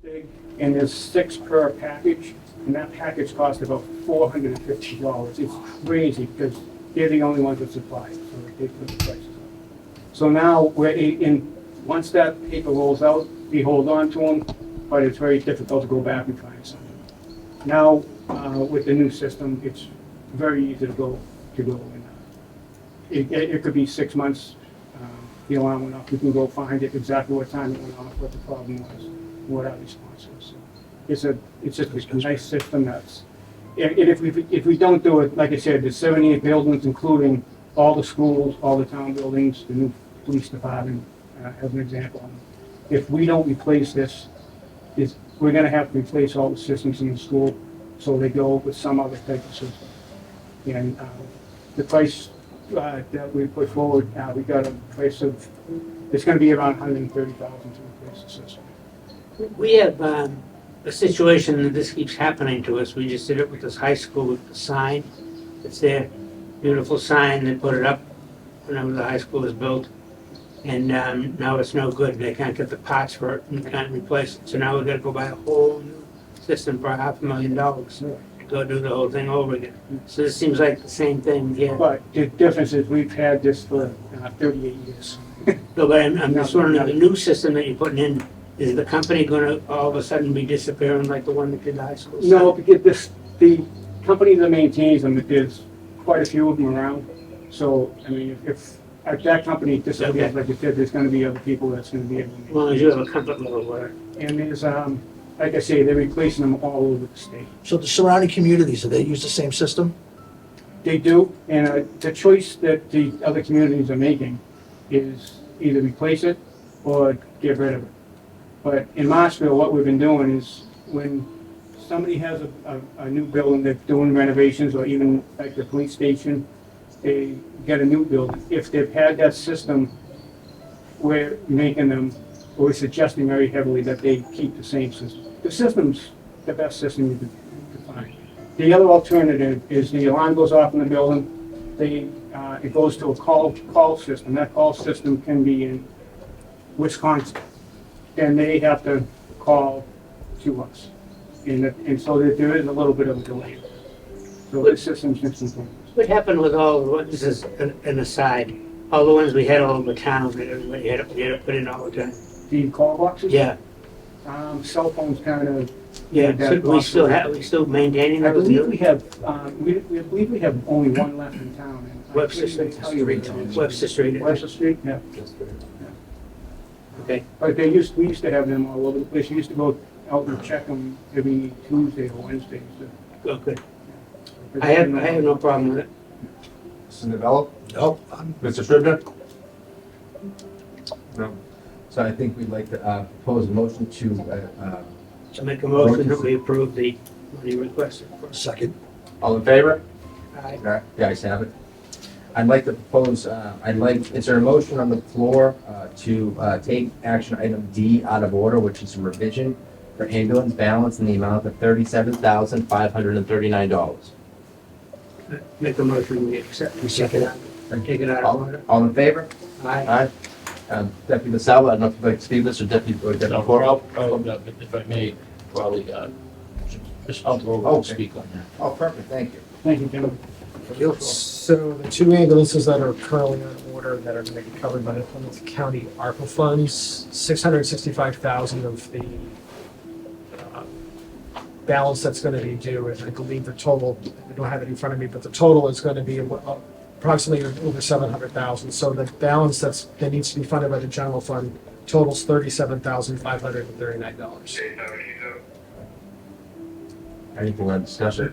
big, and there's 6 per package, and that package costs about $450. It's crazy, because they're the only ones that supply it, so they put the prices up. So now, once that paper rolls out, we hold on to them, but it's very difficult to go back and find something. Now, with the new system, it's very easy to go. And, it could be 6 months, the alarm went off, we can go find it, exactly what time it went off, what the problem was, what our response was. So it's just a nice system that's, and if we don't do it, like I said, there's 78 buildings, including all the schools, all the town buildings, the new police department, as an example. If we don't replace this, we're gonna have to replace all the systems in the school, so they go with some other type of system. And the price that we put forward, we got a price of, it's gonna be around $130,000 to replace the system. We have a situation that this keeps happening to us. We just did it with this high school with the sign. It's their beautiful sign. They put it up whenever the high school is built. And now it's no good. They can't get the parts for it and can't replace it. So now we've got to go buy a whole new system for $500,000 to go do the whole thing over again. So this seems like the same thing here. But the difference is we've had this for 38 years. No, but I'm just wondering, the new system that you're putting in, is the company going to all of a sudden be disappearing like the one that did the high school? No, because the company that maintains them, there's quite a few of them around. So, I mean, if that company disappears, like you said, there's gonna be other people that's gonna be able to. As long as you have a comfort level where. And there's, like I say, they're replacing them all over the state. So the surrounding communities, do they use the same system? They do, and the choice that the other communities are making is either replace it or get rid of it. But in Marshfield, what we've been doing is when somebody has a new building, they're doing renovations, or even like the police station, they get a new building. If they've had that system, we're making them, or we're suggesting very heavily that they keep the same system. The system's the best system you can find. The other alternative is the alarm goes off in the building, it goes to a call system. That call system can be in Wisconsin. And they have to call to us. And so there is a little bit of a delay. So the system's instantaneous. What happened with all the ones, this is an aside, all the ones we had all over town that everybody had to put in all the time? The call boxes? Yeah, Cell phones kind of. yeah, so we still maintaining I those? believe we have, we believe we have only one left in town. And I Webster couldn't Street. tell you what it is. Webster Street. Webster Street, yeah. Okay, But we used to have them all over the place. We used to go out and check them every Tuesday or Wednesday. So. oh, good. I have no problem with it. Mr. Novello? No. Mr. Scribner? No. So I think we'd like to propose a motion to, So make a motion that we approve the money requested. Second. all in favor? Aye. The ayes have it. I'd like to propose, is there a motion on the floor to take action item D out of order, which is a revision for ambulance balance in the amount of $37,539? Make a motion, we accept, we take it out, take it out of order. All in favor? Aye. Aye. Deputy LaSalle, I don't know if you'd like to speak this, or Deputy Corporal? If I may, probably, Mr. Grover will speak on that. Oh, perfect, thank you. Thank you, gentlemen. So the 2 ambulances that are currently on order that are going to be covered by the Plymouth County ARPA funds, $665,000 of the balance that's going to be due, and I believe the total, I don't have it in front of me, but the total is going to be approximately over $700,000. So the balance that needs to be funded by the general fund totals $37,539. Anything on discussion?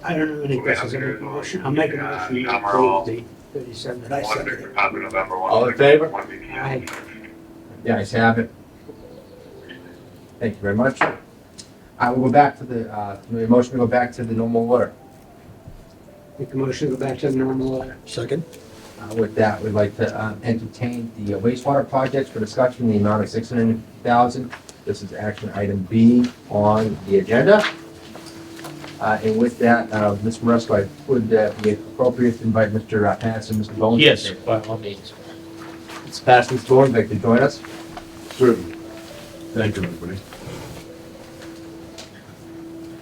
I don't know any questions, I'll make a motion, I'll make a motion to approve the 37. I second it. All in favor? Aye. The ayes have it. Thank you very much. I will go back to the motion to go back to the normal order. Make a motion to go back to the normal order. Second. With that, we'd like to entertain the wastewater projects for discussion in the amount of $600,000. This is action item B on the agenda. And with that, Ms. Maresco, I would be appropriate to invite Mr. Patterson and Mr. Bones. Yes, by all means. It's Patterson's floor, would like to join us. Certainly. Thank you, everybody.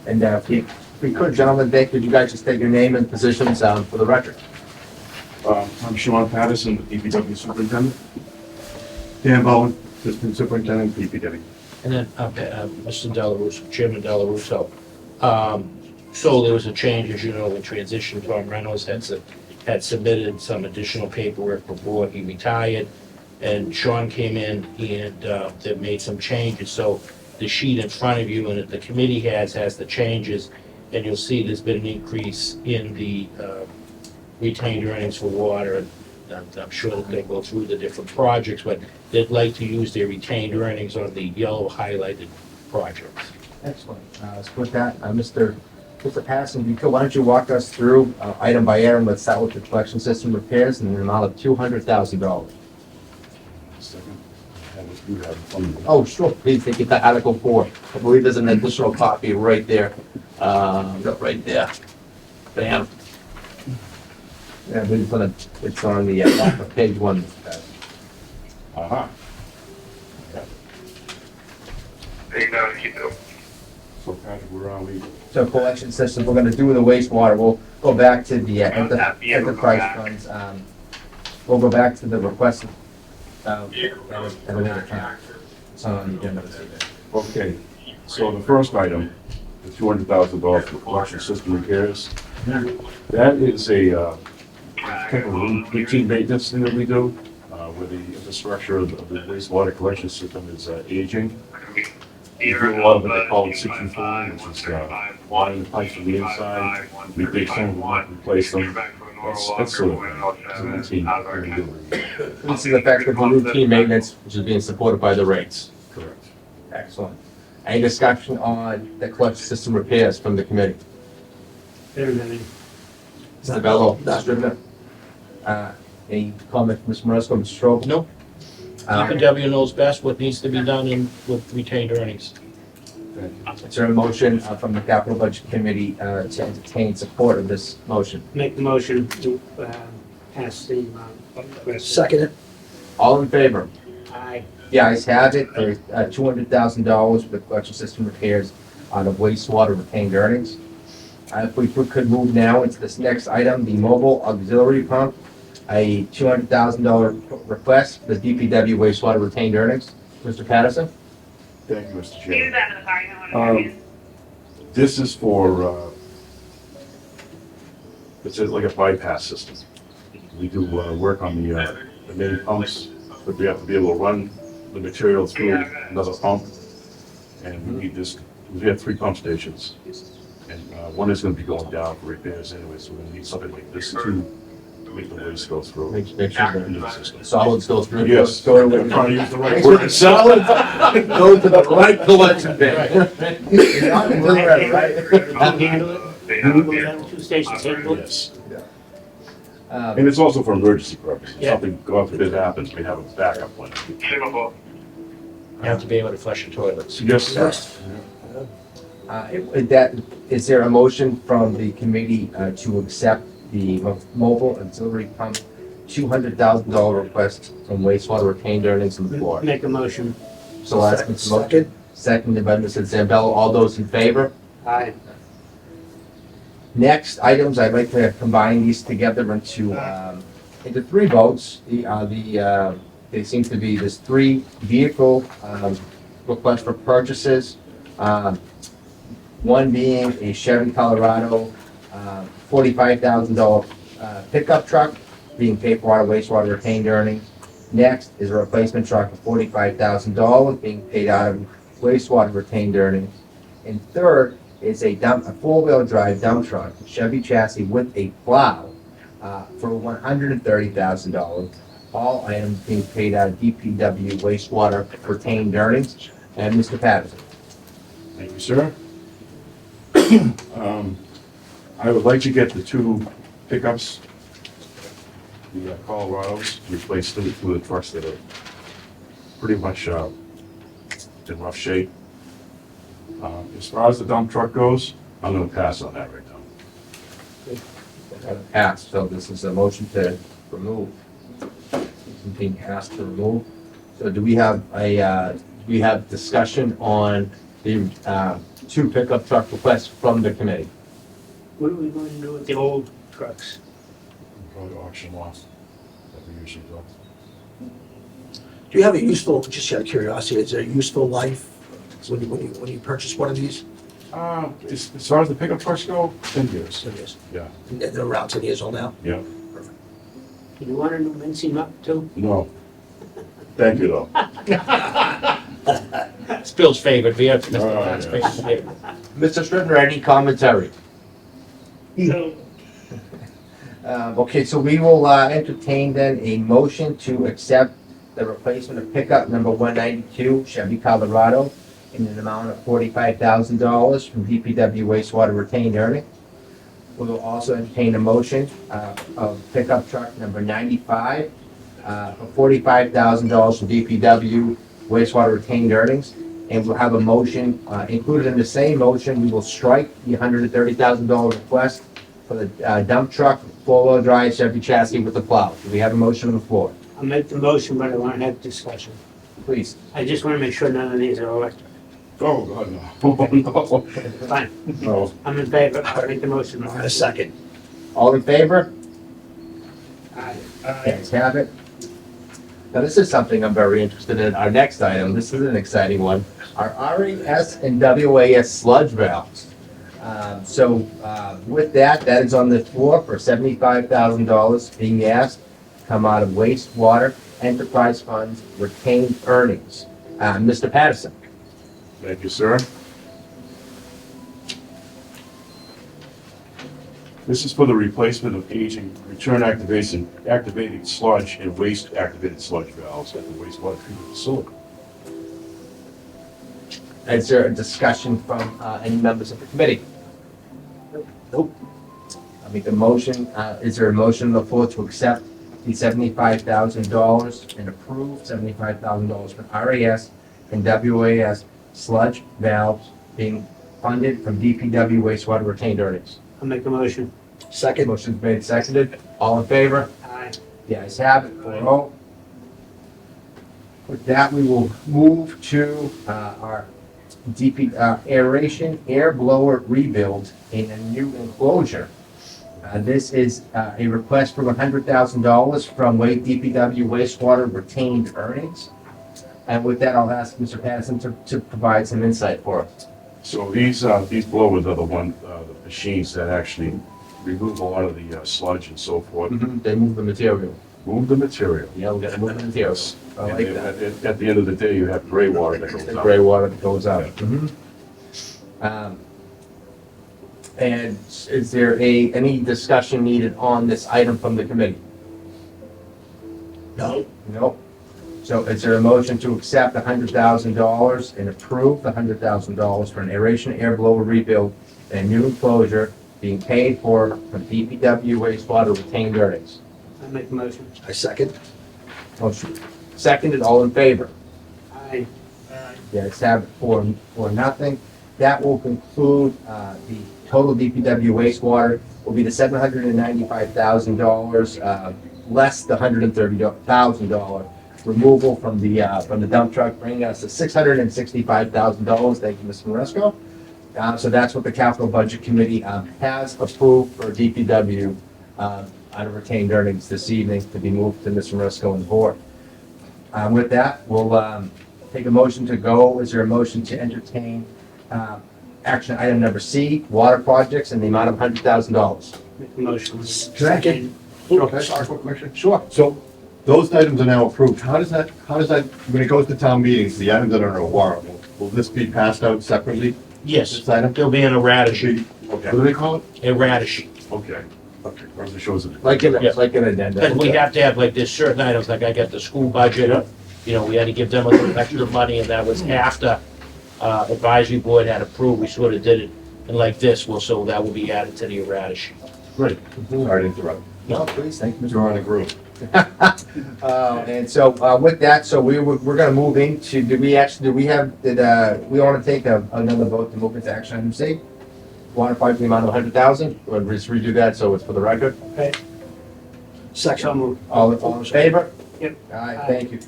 And if we could, gentlemen, could you guys just state your name and positions for the record? I'm Sean Patterson, the DPW superintendent. Dan Bowen, assistant superintendent, DPW. And then, Mr. Delarusso, Chairman Delarusso. So there was a change, as you know, in transition. Tom Reynolds had submitted some additional paperwork before he retired. And Sean came in and they made some changes. So the sheet in front of you and that the committee has the changes. And you'll see there's been an increase in the retained earnings for water. And I'm sure that they go through the different projects, but they'd like to use their retained earnings on the yellow highlighted projects. Excellent. Let's put that, Mr. Patterson, why don't you walk us through item by item? Let's start with the collection system repairs in an amount of $200,000. Second. And if you have one. Oh, sure, please take it to Article 4. I believe there's an additional copy right there. Right there. Bam. Yeah, but it's on the back of page 1. Aha. So Patrick, where are we? So collection system, we're gonna do the wastewater. We'll go back to the enterprise funds. We'll go back to the request. At a later time. It's on the agenda this evening. Okay, so the first item, the $200,000 for collection system repairs. That is a type of routine maintenance thing that we do, where the infrastructure of the wastewater collection system is aging. We do a lot of what they call 64, which is wiring the pipes from the inside. We dig some of them, replace them. That's sort of a routine thing we do. This is effectively routine maintenance, which is being supported by the rates. Correct. Excellent. Any discussion on the collection system repairs from the committee? Mr. Bello, distributor? Any comment from Ms. Maresco, Mr. Strobel? Nope. DPW knows best what needs to be done with retained earnings. Is there a motion from the capital budget committee to entertain support of this motion? Make the motion to pass the request. Second it. All in favor? Aye. The ayes have it for $200,000 for the collection system repairs on the wastewater retained earnings. If we could move now into this next item, the mobile auxiliary pump, a $200,000 request for the DPW wastewater retained earnings. Mr. Patterson? Thank you, Mr. Chairman. This is for, it's like a bypass system. We do work on the main pumps, but we have to be able to run the material through another pump. And we need this, we have 3 pump stations. And one is gonna be going down for repairs anyway, so we're gonna need something like this to make the waste go through. Make sure into the the system. solids go through. Yes, Go I'm to trying to use the right Make word. sure the solids go to the right collection bin. You're not gonna do that, right? Can you handle it? Will them 2 stations handle it? Yes. And it's also for emergency purposes. If Yeah. something, God forbid, happens, we have a backup plan. You have to be able to flush your toilets. Yes, sir. Is there a motion from the committee to accept the mobile auxiliary pump $200,000 request from wastewater retained earnings on the floor? Make a motion. So last motion, Second. seconded by Mr. Zambello. All those in favor? Aye. Next items, I'd like to combine these together into 3 votes. They seem to be, there's 3 vehicle requests for purchases. One being a Chevy Colorado $45,000 pickup truck being paid for out of wastewater retained earnings. Next is a replacement truck of $45,000 being paid out of wastewater retained earnings. And third is a 4-wheel drive dump truck, Chevy chassis with a plow for $130,000. All items being paid out of DPW wastewater retained earnings. And Mr. Patterson. Thank you, sir. I would like to get the 2 pickups, the Colorados, replaced them with the trucks that are pretty much in rough shape. As far as the dump truck goes, I'm gonna pass on that right now. Passed, so this is a motion to remove. Being asked to remove. So do we have a we have discussion on the, 2 pickup truck requests from the committee. What are we going to do with the old trucks? Go to auction loss, that we usually do. Do you have a useful, just out of curiosity, is there a useful life when you purchase one of these? As far as the pickup trucks go, 10 years. It is. Yeah, And they're around 10 years old now? yeah. Do you want a new mincing up too? No. Thank you, though. It's Bill's favorite, we have Mr. Oh, Lance yes. favorite. Mr. Strittner, any commentary? No. Okay, so we will entertain then a motion to accept the replacement of pickup number 192 Chevy Colorado in an amount of $45,000 from DPW wastewater retained earnings. We will also entertain a motion of pickup truck number 95 for $45,000 from DPW wastewater retained earnings. And we'll have a motion, included in the same motion, we will strike the $130,000 request for the dump truck, four-wheel drive Chevy chassis with the plow. Do we have a motion on the floor? I'll make the motion, but I want to have discussion. Please. I just want to make sure none of these are electric. Oh, God, no. Fine, No. I'm in favor, I'll make the motion. A second. All in favor? Aye. Yes, have it. Now, this is something I'm very interested in. Our next item, this is an exciting one, our RAS and WAS sludge valves. With that is on the floor for $75,000 being asked to come out of wastewater enterprise funds retained earnings. Mr. Patterson. Thank you, sir. This is for the replacement of aging return activating sludge and waste activated sludge valves at the wastewater treatment facility. Is there a discussion from any members of the committee? Nope. I'll make a motion. Is there a motion on the floor to accept the $75,000 and approve $75,000 for RAS and WAS sludge valves being funded from DPW wastewater retained earnings? I'll make the motion. Second. Motion's made, seconded. All in favor? Aye. The ayes have it, 4-0. With that, we will move to our aeration air blower rebuild in a new enclosure. This is a request for $100,000 from DPW wastewater retained earnings. And with that, I'll ask Mr. Patterson to provide some insight for us. So these blowers are the machines that actually remove a lot of the sludge and so forth, They move the material. move the material. Yeah, we gotta move the materials. I And like then that. at the end of the day, you have gray water that goes The out. gray water that goes out. And is there any discussion needed on this item from the committee? No. No. So is there a motion to accept $100,000 and approve the $100,000 for an aeration air blower rebuild and new enclosure being paid for from DPW wastewater retained earnings? I'll make the motion. I second. Motion seconded, all in favor? Aye. Yes, have it for nothing. That will conclude the total DPW wastewater will be the $795,000, less the $130,000 removal from the dump truck, bringing us to $665,000. Thank you, Mr. Maresco. So that's what the capital budget committee has approved for DPW out of retained earnings this evening to be moved to Mr. Maresco and the board. With that, we'll take a motion to go. Is there a motion to entertain action item number C, water projects in the amount of $100,000? Make the motion. Second. Can I ask a question? Sure. So those items are now approved. How does that, when it goes to town meetings, the items that are in a warrant, will this be passed out separately? Yes, This item? there'll be an errata sheet, What do they call it? errata sheet. Okay, okay, it shows it. Like an Yeah. addendum. Because we have to have, like, there's certain items, like I got the school budget, you know, we had to give them a little extra money, and that was after advisory board had approved, we sort of did it. And like this, so that will be added to the errata sheet. Great. Sorry to interrupt. No, please, thank you, Mr. You're on a group. And so with that, so we're gonna move into, we want to take another vote to move into action item C? Water project, the amount of 100,000, or just redo that so it's for the record? So Second. moved. All in favor? Yep. All right, thank you.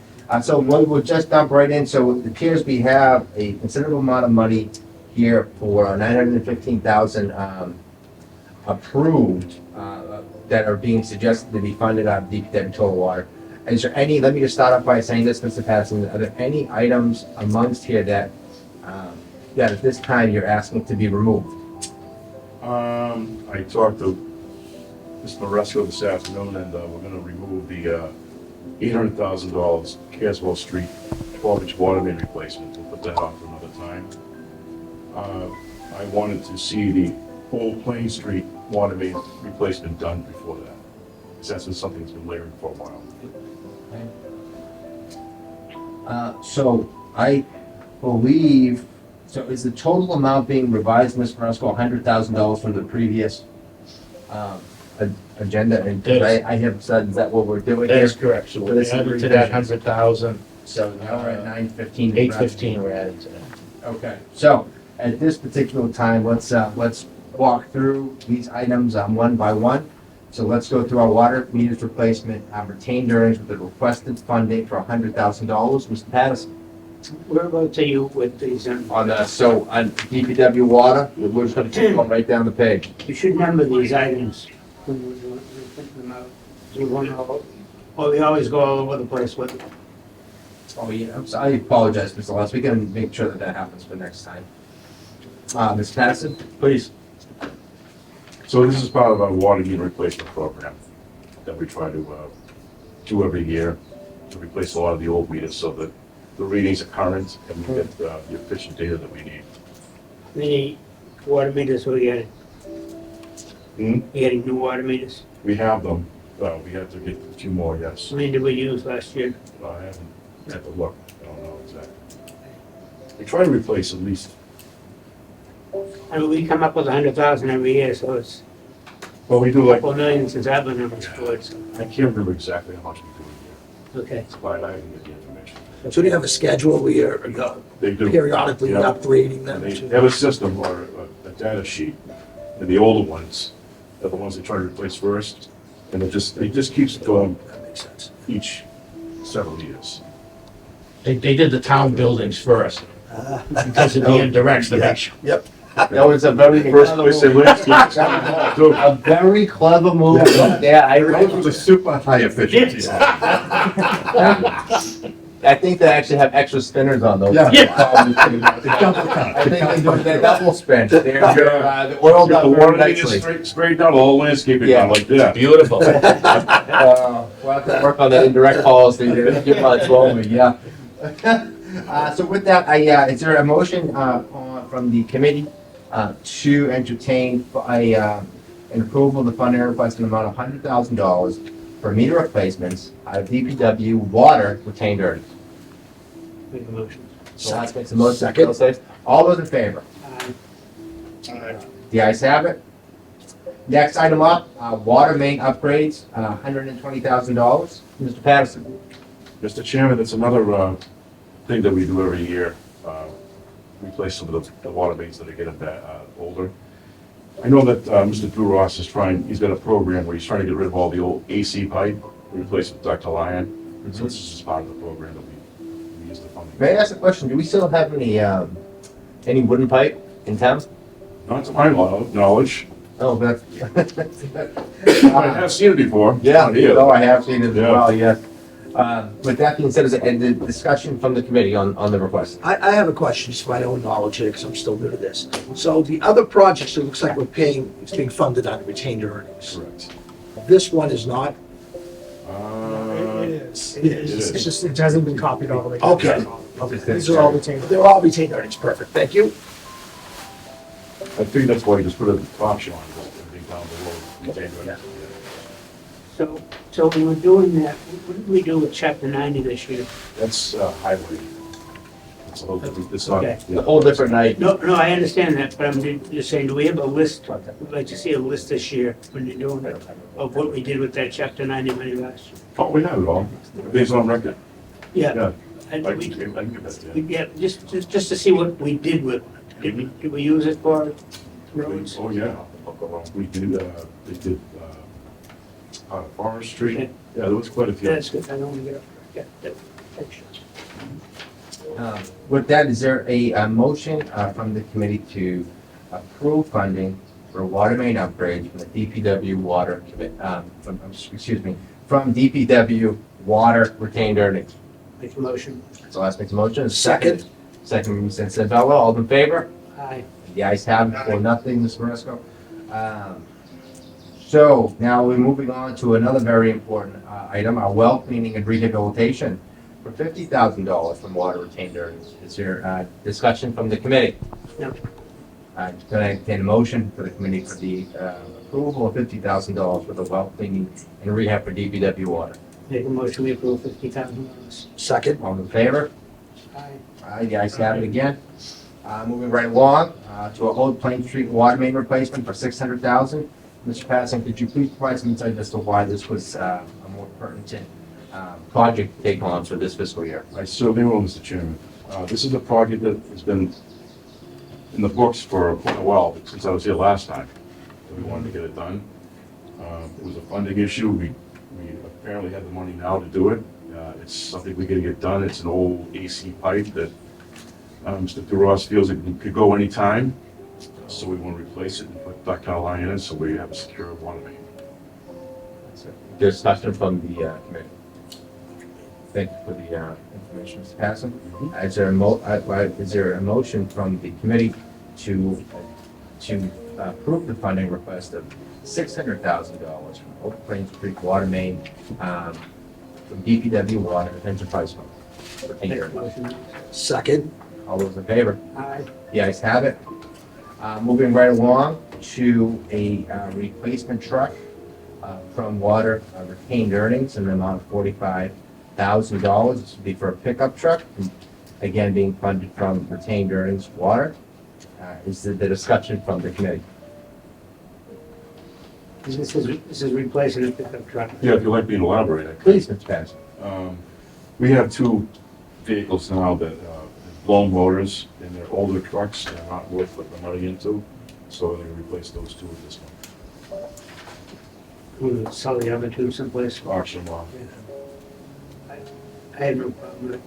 So we'll just dump right in. So it appears we have a considerable amount of money here for 915,000 approved that are being suggested to be funded out of DPW total water. Is there any, let me just start off by saying this, Mr. Patterson, are there any items amongst here that at this time you're asking to be removed? I talked to Mr. Maresco this afternoon, and we're gonna remove the $800,000 Caswell Street 12-inch water main replacement. We'll put that off for another time. I wanted to see the Old Plain Street water main replacement done before that. 'Cause that's been something that's been layering for a while. So I believe, so is the total amount being revised, Mr. Maresco, $100,000 from the previous agenda? And 'cause I have said, is that what we're doing That here? is correct, so So we're this is adding to revision. that 100,000, So now we're at 915. 815 we're adding to that. Okay, so at this particular time, let's walk through these items one by one. So let's go through our water meters replacement, retained earnings with the requested funding for $100,000. Mr. Patterson? Whereabouts are you with these? On DPW water, we're just gonna keep going right down the page. You should number these items when we're putting them out. You want to, well, we always go all over the place with them. Oh, yeah, I apologize, Mr. Lance, we can make sure that happens for next time. Ms. Patterson, please. So this is part of our water meter replacement program that we try to do every year to replace a lot of the old meters so that the readings are current and we get the efficient data that we need. How many water meters are we getting? Hmm? You getting new water meters? We have them, we have to get a few more, yes. How many did we use last year? I haven't had to look, I don't know exactly. We try to replace at least, I mean, we come up with 100,000 every year, so it's well, we do a like, couple million since I've been on this board, so, I can't remember exactly how much we do a year, okay. but I can get the information. So do you have a schedule where you're They do. periodically Yeah. upgrading them? And they to- have a system or a data sheet, and the older ones are the ones they try to replace first, and it just keeps it going That makes sense. each several years. They did the town buildings first, because of the indirects to make sure. Yep. That was a very First place they landscape. a very clever move. Yeah, Those were the super high efficiency. I think they actually have extra spinners on those. Yeah. I think they do the double spin. The oil The done water very main is nicely. straight down, the whole landscaping Yeah. down like that. Beautiful. We'll have to work on the indirect policy. You're much wrong, yeah. So with that, is there a motion from the committee to entertain an approval of the funding request in the amount of $100,000 for meter replacements out of DPW water retained earnings? Make a motion. So Lance makes a motion. Second. Bill seconds. All those in favor? The ayes have it. Next item up, water main upgrades, $120,000. Mr. Patterson. Mr. Chairman, that's another thing that we do every year, replace some of the water mains that are getting older. I know that Mr. Drew Ross is he's got a program where he's trying to get rid of all the old AC pipe, replace it with ductile iron. So this is just part of the program that we use the funding. May I ask a question? Do we still have any wooden pipe in town? Not to my knowledge, Oh, that's. I have seen it before. Yeah, Not here. no, I have seen it as Yeah. well, yes. With that being said, is the discussion from the committee on the request? I have a question, just my own knowledge here, because I'm still new to this. So the other projects, it looks like we're paying, it's being funded on retained earnings. Correct. This one is not? It is. It is. It's just, it hasn't been copied all the way. Okay. These are all retained. They're all retained earnings, perfect, thank you. I think that's why you just put a option on it, everything down below. retained earnings. So when we're doing that, what did we do with chapter 90 this year? That's highway. It's a little different, it's not. Okay. A whole different night. No, I understand that, but I'm just saying, do we have a list? We'd like to see a list this year when you're doing it, of what we did with that chapter 90 money last year. Oh, we have it all. Everything's on record. Yeah. Yeah. And I we, can give that to you. yeah, just to see what we did with it. Did we use it for roads? Oh, yeah. We did, they did, forestry. Okay. Yeah, there was quite a few. That's good, I don't want to get up. Yeah, With that, is there a motion from the committee to approve funding for water main upgrades from the DPW water, from DPW water retained earnings? Make a motion. So let's make the motion. Second. Second from Ms. Isabella, all in favor? Aye. The ayes have it, 4-0, Ms. Maresco. So now we're moving on to another very important item, our well cleaning and rehabilitation for $50,000 from water retained earnings. Is there discussion from the committee? No. Can I entertain a motion for the committee for the approval of $50,000 for the well cleaning and rehab for DPW water? Make a motion, we approve $50,000. Second. All in favor? Aye. Aye, the ayes have it again. Moving right along to a Old Plain Street water main replacement for $600,000. Mr. Passing, could you please provide some insight as to why this was a more pertinent project to take on for this fiscal year? I certainly will, Mr. Chairman. This is a project that has been in the books for quite a while, since I was here last time. We wanted to get it done. It was a funding issue. We apparently have the money now to do it. It's something we gotta get done. It's an old AC pipe that Mr. DeRoss feels it could go anytime. So we want to replace it and put ductile line in it so we have a secure water main. Discussion from the committee. Thank you for the information, Mr. Passing. Is there a motion from the committee to approve the funding request of $600,000 from Oak Plain Street water main from DPW water enterprise fund? Make a motion. Second. All those in favor? Aye. The ayes have it. Moving right along to a replacement truck from water retained earnings in the amount of $45,000. This would be for a pickup truck, again being funded from retained earnings water. Is the discussion from the committee? This is replacing a pickup truck. Yeah, if you'd like me to elaborate, I could. Please, Mr. Patterson. We have two vehicles now that have blown motors, and they're older trucks, they're not worth putting the money into, so they replace those two with this one. We'll sell the other two someplace. Auction them off. I have no problem with it.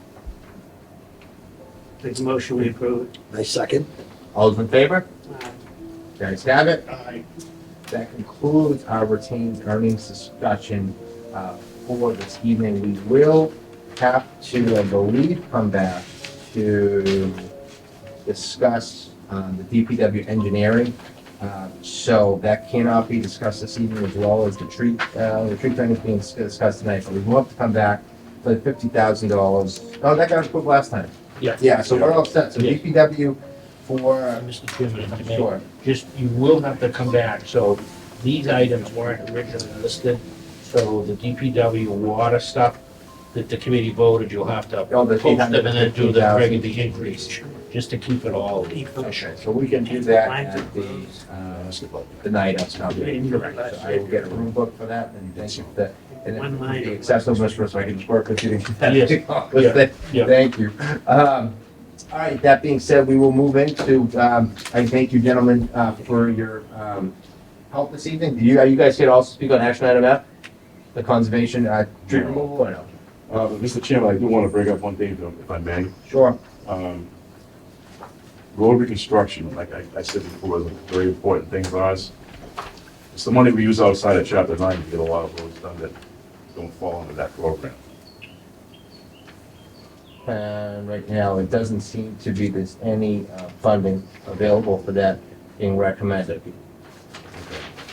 Make a motion, we approve it. I second. All those in favor? Aye. The ayes have it. That concludes our retained earnings discussion for this evening. We will have to, I believe, come back to discuss the DPW engineering. So that cannot be discussed this evening, as well as the tree thing is being discussed tonight. But we will have to come back for the $50,000. Oh, that got approved last time. Yeah. Yeah, so we're all set. So Yeah. DPW for, Mr. Chairman, if I may, sure. just, you will have to come back, so these items weren't originally listed, so the DPW water stuff that the committee voted, you'll have to Oh, the post them and then do the 815,000. regular increase, just to keep it all efficient. Okay, so we can do that at the night of town meeting. So I will get a room book for that, and thank you for that. And One then line. the accessibility for, so I can just work with you. Yes. Yeah. Thank you. All right, that being said, we will move into, I thank you gentlemen for your help this evening. Are you guys here to also speak on action item F? The conservation tree removal or no? Mr. Chairman, I do want to bring up one thing, if I may. Sure. Road reconstruction, like I said before, is a very important thing for us. It's the money we use outside of Chapter 9 to get a lot of roads done that don't fall under that program. And right now, it doesn't seem to be there's any funding available for that being recommended.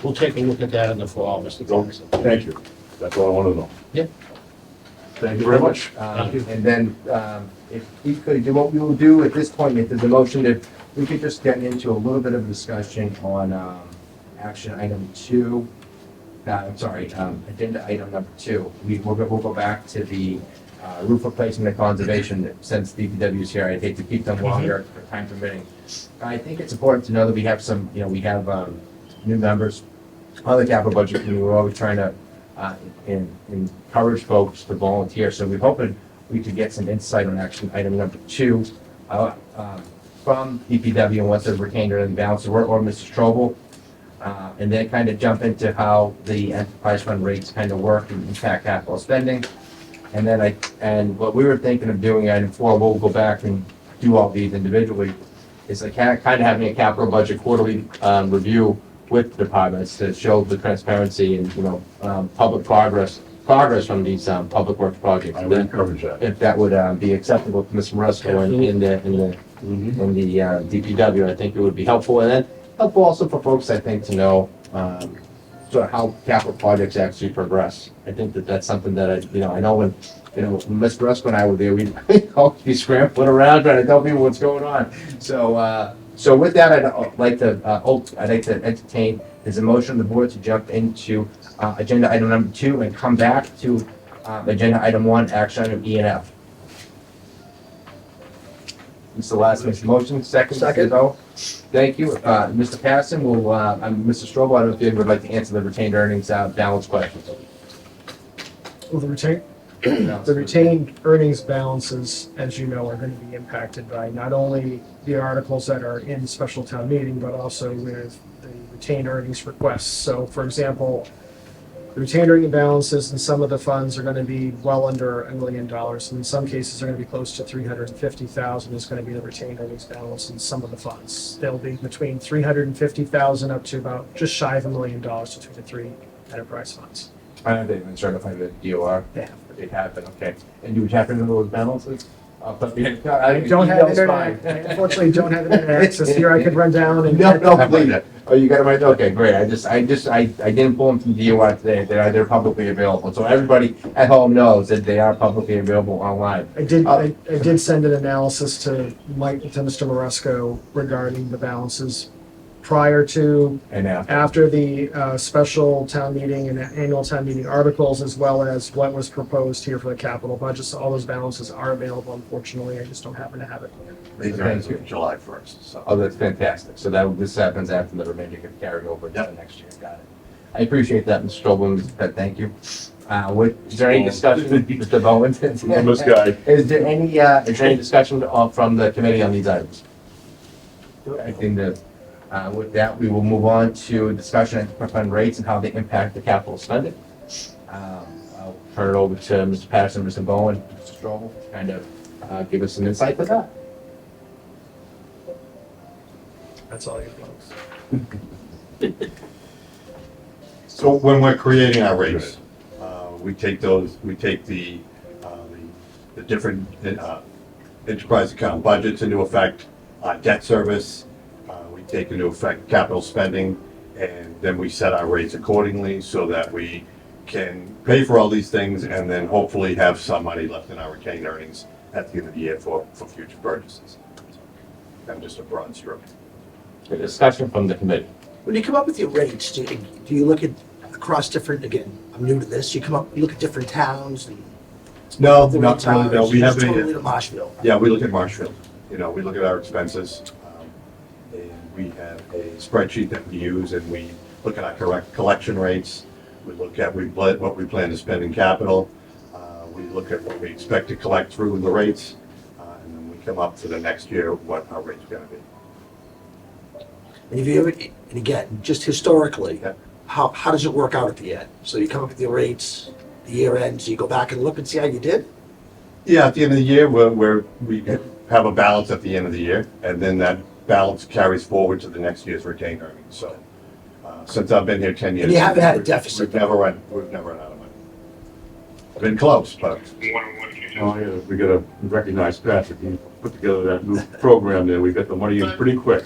We'll take a look at that in the fall, Mr. Jones. Thank you. That's all I want to know. Yeah. Thank you very much. Thank you. And then, if we could, do what we will do at this point, if there's a motion that we could just get into a little bit of a discussion on, action item 2. Agenda item number 2. We'll go back to the, roof replacement and conservation. Since DPW is here, I'd hate to keep them longer for time permitting. I think it's important to know that we have some, we have, new members on the capital budget committee. We're always trying to, encourage folks to volunteer. So we're hoping we could get some insight on action item number 2 from DPW and what the retained earnings balance or Mr. Strobel, and then kind of jump into how the enterprise fund rates kind of work and impact capital spending. And then and what we were thinking of doing, item 4, we'll go back and do all these individually, is like kind of having a capital budget quarterly review with the departments to show the transparency and, public progress from these public works projects. I would encourage that. If that would be acceptable to Mr. Moresco and in the DPW, I think it would be helpful. And then helpful also for folks, I think, to know sort of how capital projects actually progress. I think that's something that I know when, Mr. Moresco and I were there, we'd always be scrambling around trying to tell people what's going on. So with that, I'd like to entertain, there's a motion of the board to jump into agenda item number 2 and come back to agenda item 1, action item E and F. Mr. Last makes the motion, second. Second. Mr. Bo. Thank you. Mr. Patterson will, Mr. Strobel, I don't know if you would like to answer the retained earnings balance question. Well, the retained earnings balances, as you know, are going to be impacted by not only the articles that are in special town meeting, but also with the retained earnings requests. So, for example, the retained earning balances in some of the funds are going to be well under $1 million. In some cases, they're going to be close to $350,000 is going to be the retained earnings balance in some of the funds. They'll be between $350,000 up to about just shy of $1 million between the 3 enterprise funds. They've been certified with DOR. They have. They have been, okay. And do we tap into those balances? I don't have internet. I unfortunately don't have internet access here. I could run down and. No, please. Oh, you got it right, okay, great. I didn't pull them from DOR today. They're publicly available. So everybody at home knows that they are publicly available online. I did send an analysis to Mr. Moresco regarding the balances prior to, And now. after the special town meeting and annual town meeting articles, as well as what was proposed here for the capital budget. So all those balances are available. Unfortunately, I just don't happen to have it. These are as of July 1st, so. Oh, that's fantastic. So this happens after the remainder gets carried over to the next year. Got it. I appreciate that, Mr. Strobel, Mr. Pett, thank you. Is there any discussion, Mr. Bowen? This guy. Is there any discussion from the committee on these items? I think that, with that, we will move on to discussion on fund rates and how they impact the capital spending. I'll turn it over to Mr. Patterson, Mr. Bowen, Mr. Strobel, to kind of give us some insight to that. That's all you folks. So when we're creating our rates, we take the different enterprise account budgets into effect, debt service, we take into effect capital spending, and then we set our rates accordingly so that we can pay for all these things and then hopefully have some money left in our retained earnings at the end of the year for future purchases. And just a broad stroke. A discussion from the committee. When you come up with your rates, do you look at across different, again, I'm new to this, you look at different towns and No, the not rates really, no, we just have totally a, to Marshfield? yeah, we look at Marshfield, we look at our expenses. And we have a spreadsheet that we use and we look at our collection rates. We look at what we plan to spend in capital. We look at what we expect to collect through the rates. And then we come up for the next year, what our rate's gonna be. And if you ever, and again, just historically, Yeah. how does it work out at the end? So you come up with your rates, the year ends, you go back and look and see how you did? Yeah, at the end of the year, we have a balance at the end of the year, and then that balance carries forward to the next year's retained earnings, so. Since I've been here 10 years. And you haven't had a deficit? We've never run out of money. Been close, but. Oh, yeah, we gotta recognize Patrick, he put together that new program there, we got the money in pretty quick.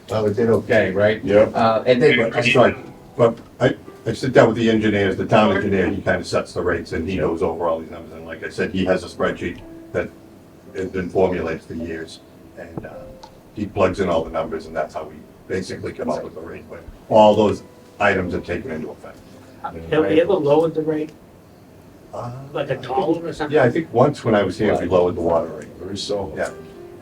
Well, it did okay, right? Yeah. And then, That's right, but I sit down with the engineers, the town engineer, he kind of sets the rates and he goes over all these numbers, and like I said, he has a spreadsheet that has been formulated for years. And he plugs in all the numbers and that's how we basically come up with the rate, but all those items are taken into effect. Have we ever lowered the rate, like a dollar or something? Yeah, I think once when I was here, we lowered the water rate. Yeah,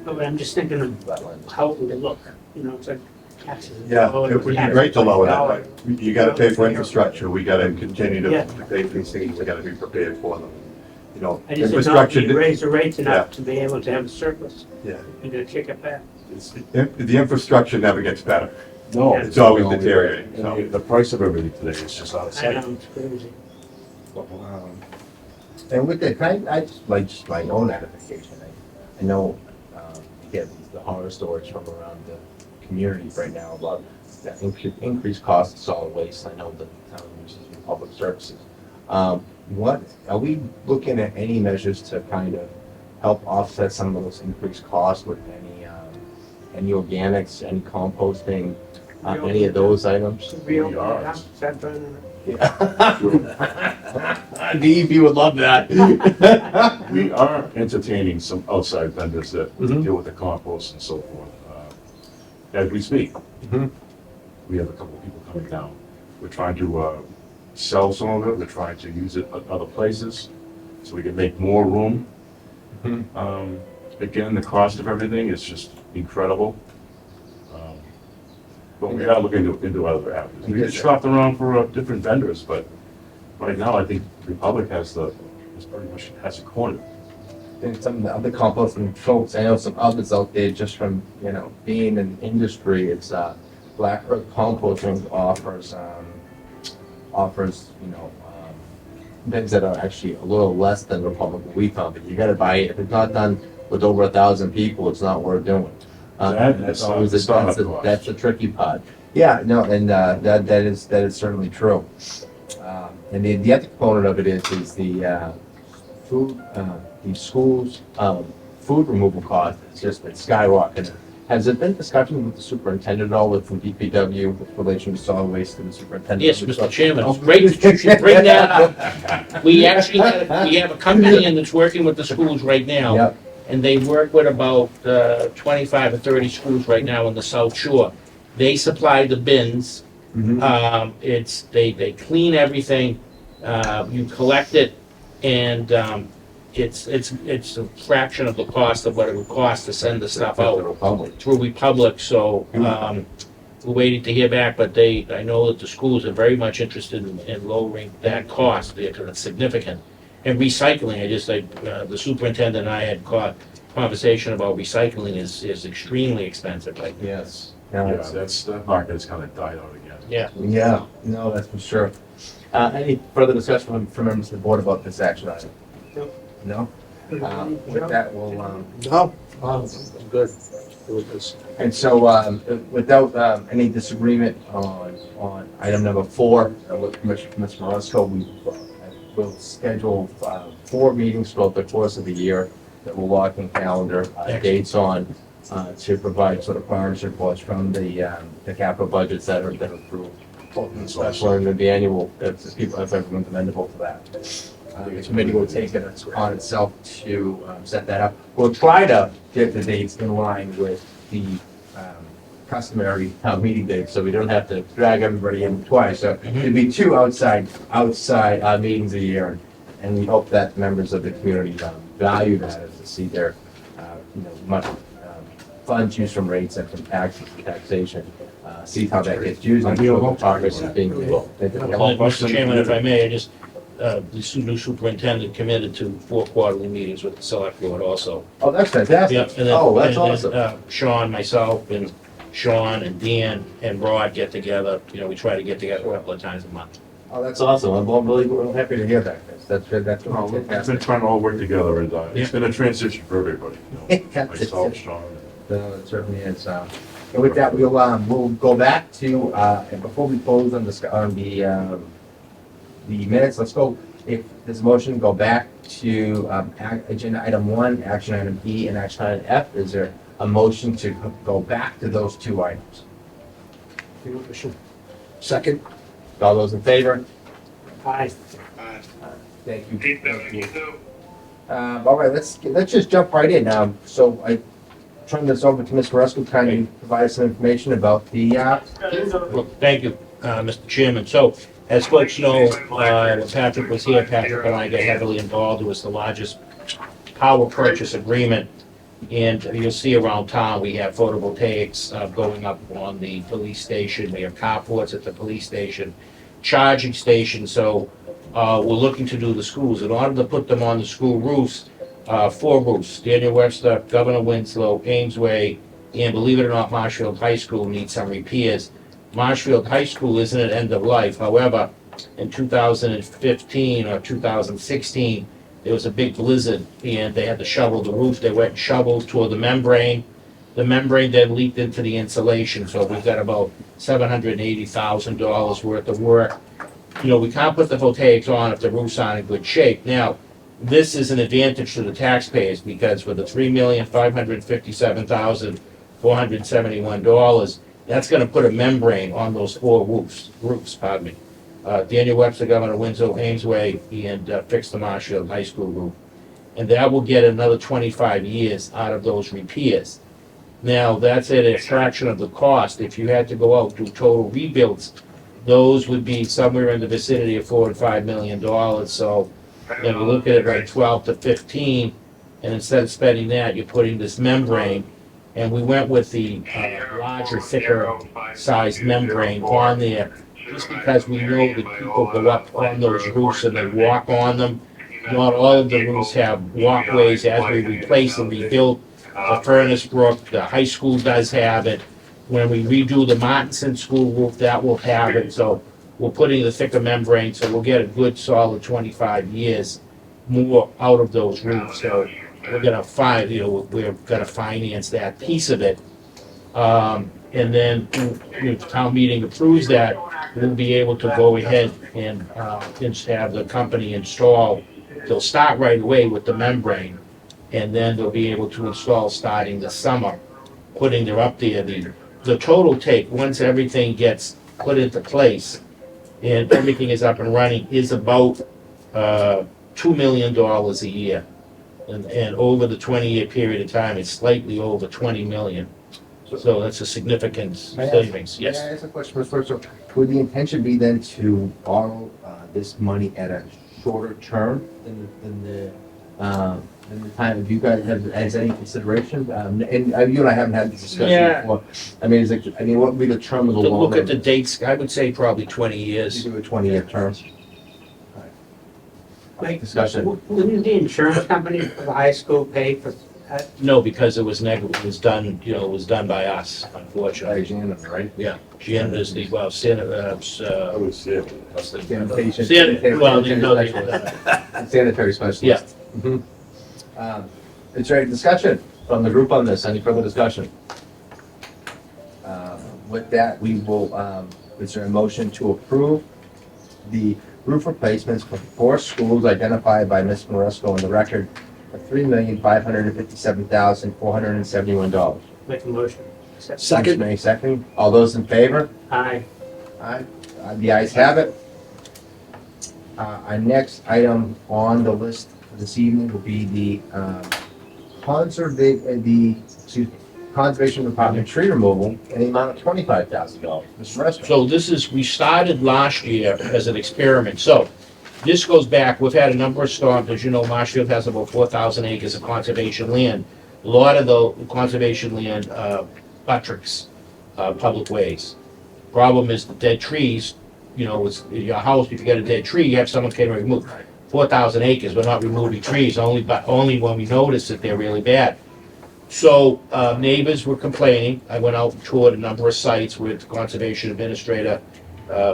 No, but I'm just thinking of how it would look, it's like taxes. yeah, it would be great to lower that, but you gotta pay for infrastructure, we gotta continue Yeah. to pay for these things, we gotta be prepared for them. I just didn't know if Infrastructure, you raise the rates enough Yeah. to be able to have a surplus, yeah, and to kick it back. the infrastructure never gets better. No. Yeah. It's always deteriorating, so. The price of everything today is just out of I sight. know, it's crazy. And with the kind, I just like just my own identification. I know you get the horror stories from around the community right now about that increased cost of solid waste. I know the town uses in public services. What are we looking at any measures to kind of help offset some of those increased costs with any organics, any composting, any of those items? We We are. have that done. DEP would love that. We are entertaining some outside vendors that Mhm. deal with the compost and so forth, as we speak. Mhm. We have a couple of people coming down. We're trying to sell some of it, we're trying to use it at other places, so we can make more room. Mhm. Again, the cost of everything is just incredible. But we are looking into other avenues. We just shopped around for different vendors, but right now, I think Republic has pretty much has a corner. And some of the other composting folks, I know some others out there just from, being in industry, it's, Black Earth Composting offers, bins that are actually a little less than Republic we found, but you gotta buy it. If it's not done with over 1,000 people, it's not worth doing. That That's is always, the startup cost. that's the tricky part. Yeah, no, and, that is certainly true. And the other component of it is the, food, the schools, food removal cost, it's just been skyrocketing. Has there been discussion with the superintendent at all from DPW with relation to solid waste to the superintendent? Yes, Mr. Chairman, it's great that you should bring that up. We actually we have a company in that's working with the schools right now. Yep. And they work with about 25 or 30 schools right now in the South Shore. They supply the bins. Mhm. They clean everything. You collect it, and it's a fraction of the cost of what it would cost to send the stuff out through Republic. So we're waiting to hear back, but I know that the schools are very much interested in lowering that cost because it's significant. And recycling, the superintendent and I had conversation about recycling is extremely expensive right now. Yes. Yeah, Yeah, that market has kind of died out again. Yeah. yeah, no, that's for sure. Any further discussion from members of the board about this action item? No? With that, we'll, No, I'm good with this. and so, without, any disagreement on item number 4, with Commissioner Marusko, we'll schedule, 4 meetings throughout the course of the year that we'll lock in calendar, dates on, to provide sort of progress reports from the capital budgets that are approved. Special and the annual, if everyone's amenable to that. The committee will take it on itself to set that up. We'll try to get the dates in line with the customary town meeting dates, so we don't have to drag everybody in twice. So it'd be 2 outside meetings a year, and we hope that members of the community value that as to see their, much funds used from rates and from taxes and taxation. See how that gets used and show the progress is being made. Mr. Chairman, if I may, the new superintendent committed to 4 quarterly meetings with the select board also. Oh, that's fantastic. Yeah, and then- Oh, that's and then, awesome. Sean, myself, and Sean, and Dan, and Rod get together, we try to get together a couple of times a month. Oh, that's awesome. I'm really happy to hear that, Chris. That's good. That's We've been fantastic. trying to all work together, and it's been a transition for everybody. Myself, It Sean. certainly is. And with that, we'll go back to, and before we close on the minutes, let's go, if there's a motion, go back to agenda item 1, action item E, and action item F. Is there a motion to go back to those 2 items? Second? All those in favor? Aye. Thank you. All right, let's just jump right in. So I turn this over to Ms. Marusko, kind of provide us some information about the, Well, thank you, Mr. Chairman. So, as folks know, when Patrick was here, Patrick and I got heavily involved. It was the largest power purchase agreement. And you'll see around town, we have photovoltaics going up on the police station. We have carports at the police station, charging stations. So we're looking to do the schools. In order to put them on the school roofs, 4 roofs, Daniel Webster, Governor Winslow, Amesway, and believe it or not, Marshfield High School needs some repairs. Marshfield High School isn't at end of life. However, in 2015 or 2016, there was a big blizzard, and they had to shovel the roof. They went and shoveled toward the membrane. The membrane then leaked into the insulation, so we've got about $780,000 worth of work. You know, we can't put the voltaics on if the roof's not in good shape. Now, this is an advantage to the taxpayers, because for the $3,557,471, that's gonna put a membrane on those four roofs, pardon me. Daniel Webster, Governor Winslow, Amesway, and fixed the Marshfield High School roof. And that will get another 25 years out of those repairs. Now, that's at a fraction of the cost. If you had to go out, do total rebuilds, those would be somewhere in the vicinity of $4 to $5 million. So, you know, look at it like 12 to 15, and instead of spending that, you're putting this membrane. And we went with the larger, thicker sized membrane on there, just because we know that people go up on those roofs and they walk on them. Not all of the roofs have walkways. As we replace and rebuild the Furnace Brook, the high school does have it. When we redo the Martinson School roof, that will have it. So we're putting the thicker membrane, so we'll get a good solid 25 years more out of those roofs. So we're gonna we're gonna finance that piece of it. And then if the town meeting approves that, we'll be able to go ahead and have the company install. They'll start right away with the membrane, and then they'll be able to install starting the summer, putting them up there. The total take, once everything gets put into place and everything is up and running, is about $2 million a year. And over the 20-year period of time, it's slightly over 20 million. So that's a significant savings, May I yes. ask a question, Mr. First? So would the intention be then to borrow this money at a shorter term than the time? Have you guys has any consideration? And you and I haven't had this discussion Yeah. before. I mean, what would be the term of the To loan? look at the dates, I would say probably 20 You years. do a 20-year term. Mike, Discussion. wouldn't the insurance company for the high school pay for that? No, because it was done, it was done by us, unfortunately. Right? Yeah, Jan is the, well, I would say, Sanitation. Sanitary specialist. Yeah. Mhm. Is there any discussion from the group on this? Any further discussion? With that, we will, is there a motion to approve the roof replacements for 4 schools identified by Ms. Maresco on the record for $3,557,471? Make a motion. Second, May 2nd. All those in favor? Aye. Aye. The ayes have it. Our next item on the list for this evening will be the Conservation Department tree removal in the amount of $25,000. Mr. Resco. So we started last year as an experiment. So this goes back, we've had a number of storms. As you know, Marshfield has about 4,000 acres of conservation land. A lot of the conservation land buttricks public ways. Problem is the dead trees, it's your house, if you got a dead tree, you have someone came and remove 4,000 acres. We're not removing trees, only when we notice that they're really bad. So neighbors were complaining. I went out and toured a number of sites with Conservation Administrator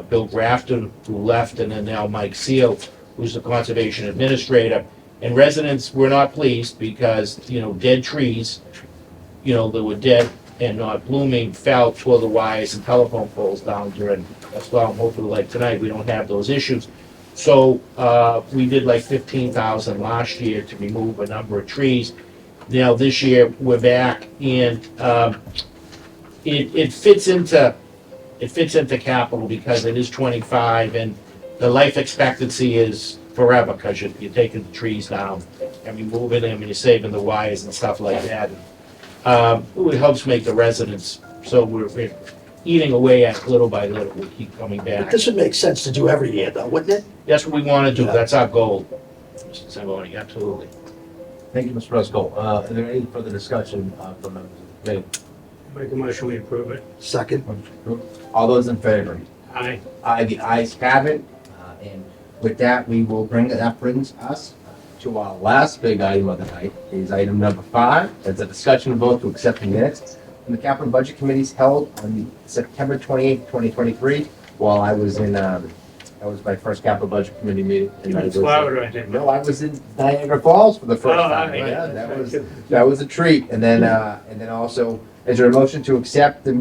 Bill Grafton, who left, and then now Mike Seal, who's the Conservation Administrator. And residents were not pleased because, dead trees, that were dead and not blooming fell toward the wires and telephone poles down during a storm. Hopefully like tonight, we don't have those issues. So we did like 15,000 last year to remove a number of trees. Now, this year, we're back, and it fits into capital because it is 25, and the life expectancy is forever, because you're taking the trees down and removing them, and you're saving the wires and stuff like that. It helps make the residents, so we're eating away at little by little, we keep coming but back. this would make sense to do every year though, wouldn't it? That's what we want to do, Yeah. that's our goal, Mr. Zamboni, absolutely. Thank you, Mr. Resco. Is there any further discussion from members of the committee? Make a motion, we approve it. Second, All those in favor? Aye. Aye, the ayes have it. And with that, that brings us to our last big item of the night, is item number 5. It's a discussion and vote to accept the minutes from the Capital Budget Committees held on September 28, 2023, while I was in That was my first capital budget committee meeting. and You I were in was- Florida, I think. No, I was in Niagara Falls for the first Oh, time. right. Yeah, that was a treat. And then also, is there a motion to accept the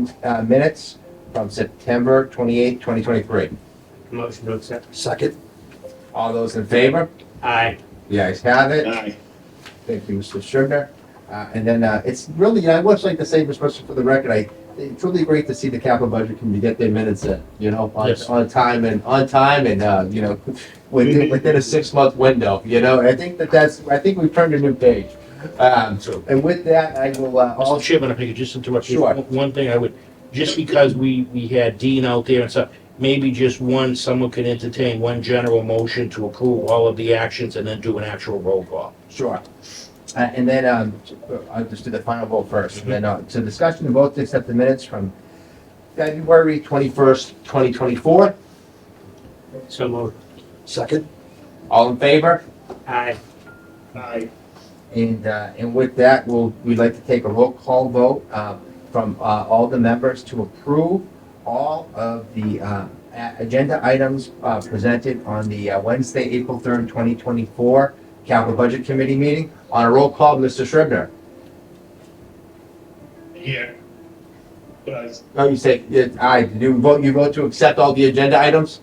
minutes from September 28th, 2023? Motion to accept. Second? All those in favor? Aye. The ayes have it. Thank you, Mr. Scribner. And then it's really, I would like to say, especially for the record, it's really great to see the capital budget committee get their minutes in, Yes. on time and, within a 6-month window, I think we've turned a new page. And with that, I will, Mr. also, Chairman, if I could just interrupt you. Sure. One thing I would, just because we had Dean out there and stuff, maybe just someone could entertain one general motion to approve all of the actions and then do an actual roll call. sure. And then, I'll just do the final vote first. And then, to discussion and vote to accept the minutes from February 21st, 2024. So moved. Second? All in favor? Aye. And with that, we'd like to take a roll call vote from all the members to approve all of the agenda items presented on the Wednesday, April 3rd, 2024 Capital Budget Committee meeting. On a roll call, Mr. Scribner. Here. Oh, you say, aye, you vote to accept all the agenda items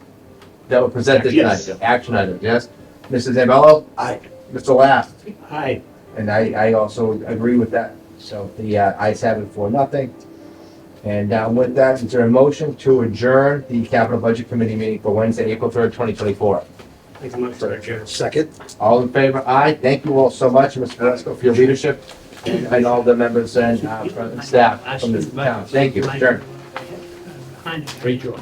that were presented tonight? Yes. Action items, yes? Mrs. Zambello? Aye. Mr. Lapp? Aye. And I also agree with that. So the ayes have it 4-0. And with that, is there a motion to adjourn the Capital Budget Committee meeting for Wednesday, April 3rd, 2024? Make a motion to adjourn. Second? All in favor? Aye. Thank you all so much, Mr. Lesko, for your leadership, and all the members and staff from the town. Thank you. Adjourn. Behind it. Great job.